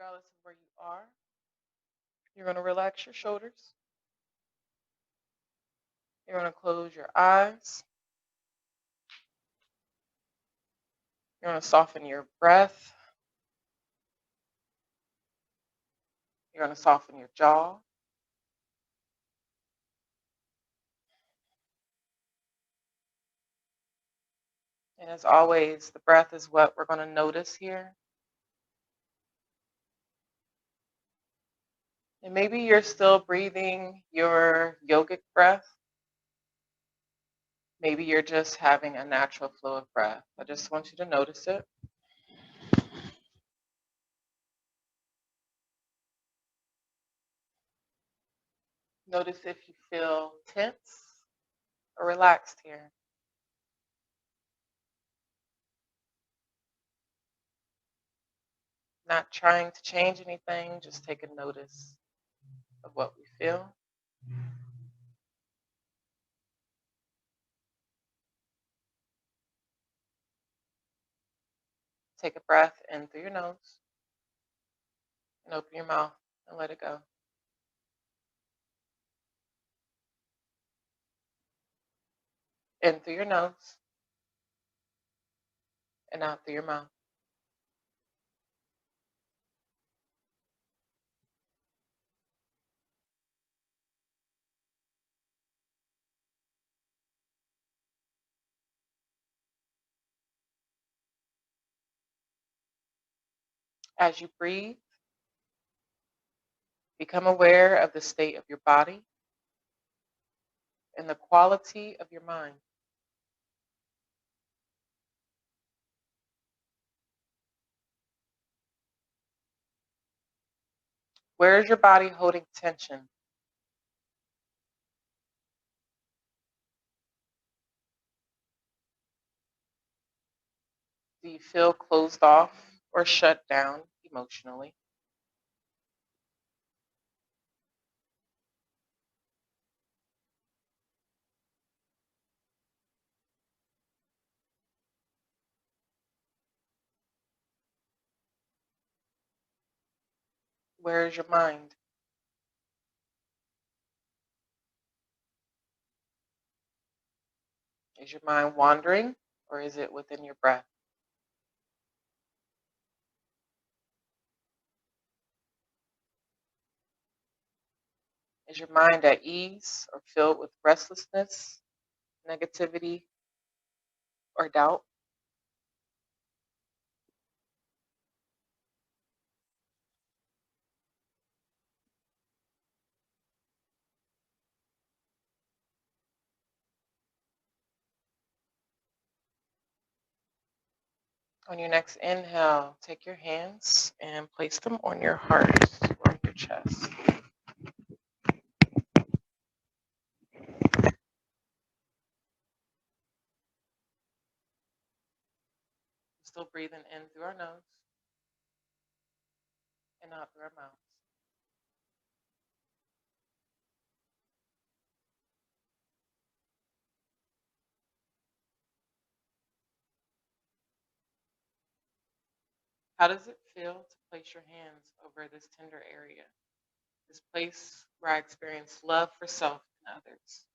regardless of where you are. You're going to relax your shoulders. You're going to close your eyes. You're going to soften your breath. You're going to soften your jaw. And as always, the breath is what we're going to notice here. And maybe you're still breathing your yogic breath. Maybe you're just having a natural flow of breath. I just want you to notice it. Notice if you feel tense or relaxed here. Not trying to change anything, just take a notice of what we feel. Take a breath in through your nose and open your mouth and let it go. In through your nose and out through your mouth. As you breathe, become aware of the state of your body and the quality of your mind. Where is your body holding tension? Do you feel closed off or shut down emotionally? Where is your mind? Is your mind wandering or is it within your breath? Is your mind at ease or filled with restlessness, negativity, or doubt? On your next inhale, take your hands and place them on your heart or your chest. Still breathing in through our nose and out through our mouths. How does it feel to place your hands over this tender area, this place where I experience love for self and others?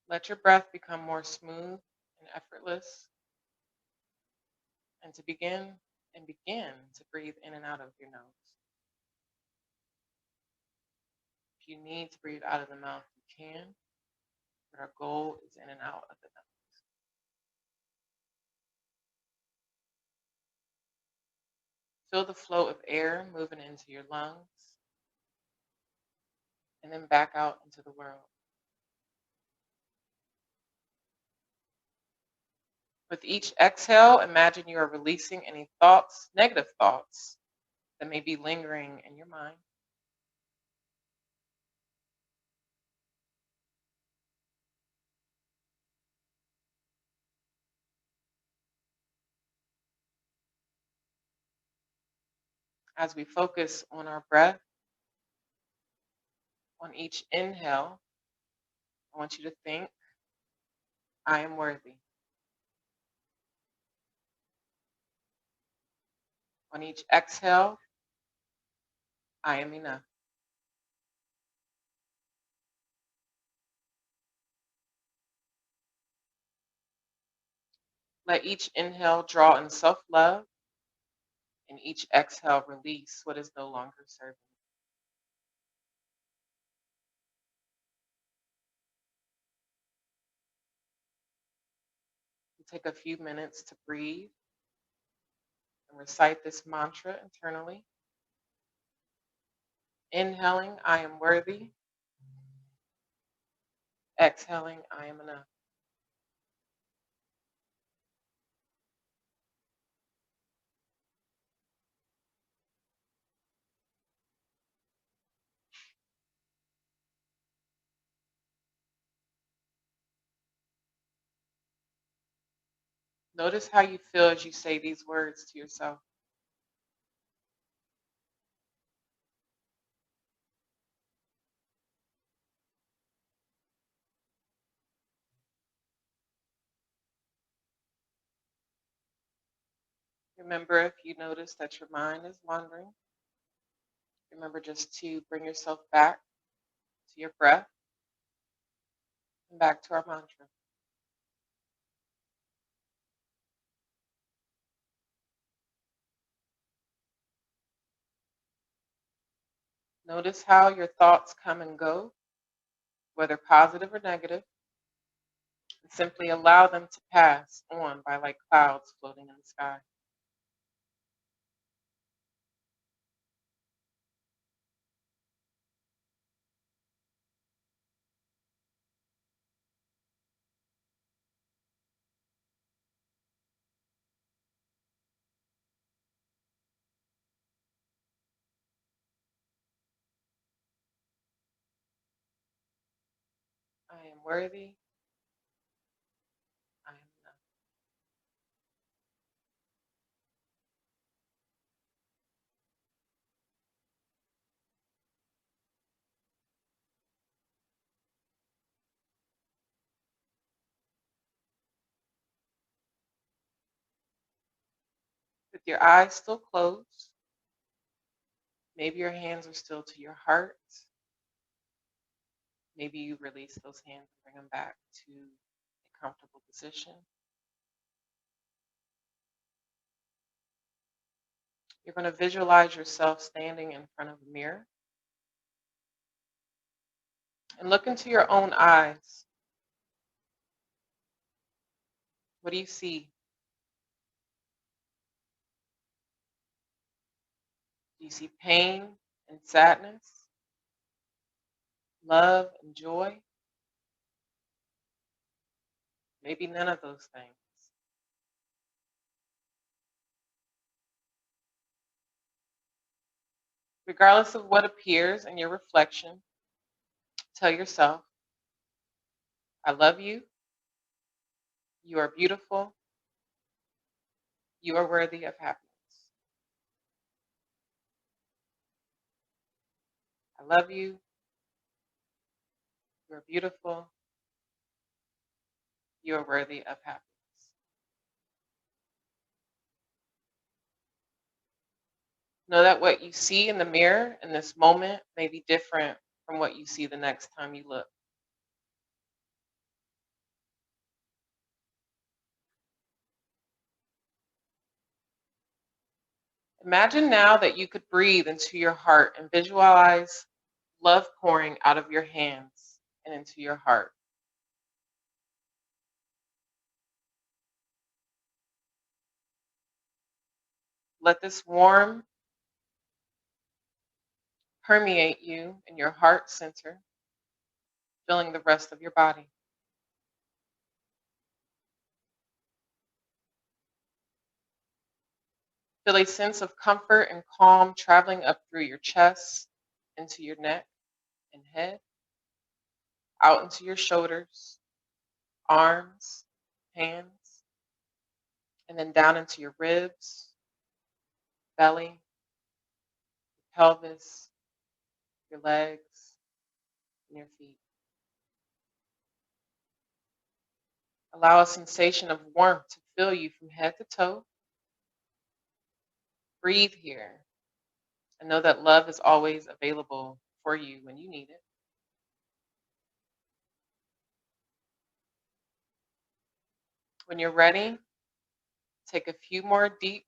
Let your breath become more smooth and effortless, and begin to breathe in and out of your nose. If you need to breathe out of the mouth, you can, but our goal is in and out of the nose. Feel the flow of air moving into your lungs and then back out into the world. With each exhale, imagine you are releasing any thoughts, negative thoughts, that may be lingering in your mind. As we focus on our breath, on each inhale, I want you to think, I am worthy. On each exhale, I am enough. Let each inhale draw in self-love, and each exhale release what is no longer serving. Take a few minutes to breathe and recite this mantra internally. Inhaling, I am worthy. Exhaling, I am enough. Notice how you feel as you say these words to yourself. Remember, if you notice that your mind is wandering, remember just to bring yourself back to your breath and back to our mantra. Notice how your thoughts come and go, whether positive or negative, and simply allow them to pass on by like clouds floating in the sky. I am worthy. I am enough. With your eyes still closed, maybe your hands are still to your heart. Maybe you release those hands and bring them back to a comfortable position. You're going to visualize yourself standing in front of a mirror and look into your own eyes. What do you see? Do you see pain and sadness, love and joy? Maybe none of those things. Regardless of what appears in your reflection, tell yourself, I love you. You are beautiful. You are worthy of happiness. I love you. You are beautiful. You are worthy of happiness. Know that what you see in the mirror in this moment may be different from what you see the next time you look. Imagine now that you could breathe into your heart and visualize love pouring out of your hands and into your heart. Let this warm permeate you in your heart center, filling the rest of your body. Feel a sense of comfort and calm traveling up through your chest, into your neck and head, out into your shoulders, arms, hands, and then down into your ribs, belly, pelvis, your legs, and your feet. Allow a sensation of warmth to fill you from head to toe. Breathe here and know that love is always available for you when you need it. When you're ready, take a few more deep,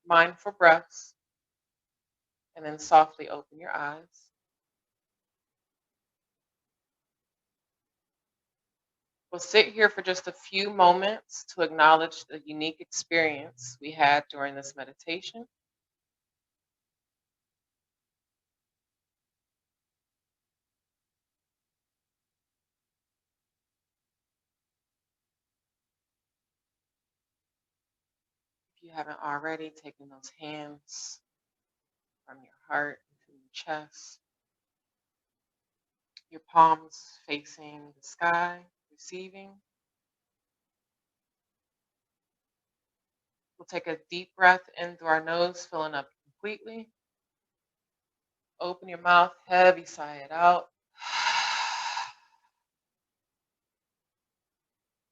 mindful breaths and then softly open your eyes. We'll sit here for just a few moments to acknowledge the unique experience we had during this meditation. If you haven't already, taken those hands from your heart to your chest, your palms facing the sky, receiving. We'll take a deep breath in through our nose, filling up completely. Open your mouth, heavy sigh it out.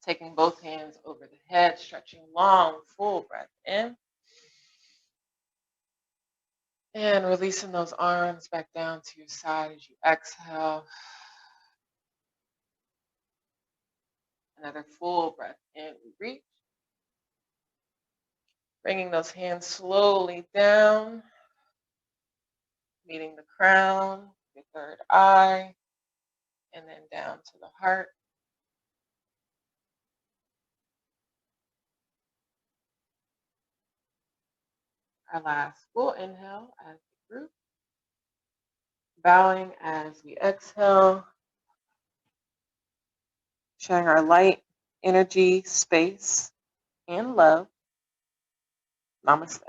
Taking both hands over the head, stretching long, full breath in. And releasing those arms back down to your side as you exhale. Another full breath in, we reach. Bringing those hands slowly down, meeting the crown, your third eye, and then down to the heart. Our last full inhale as a group. Bowing as we exhale. Sharing our light, energy, space, and love. Namaste.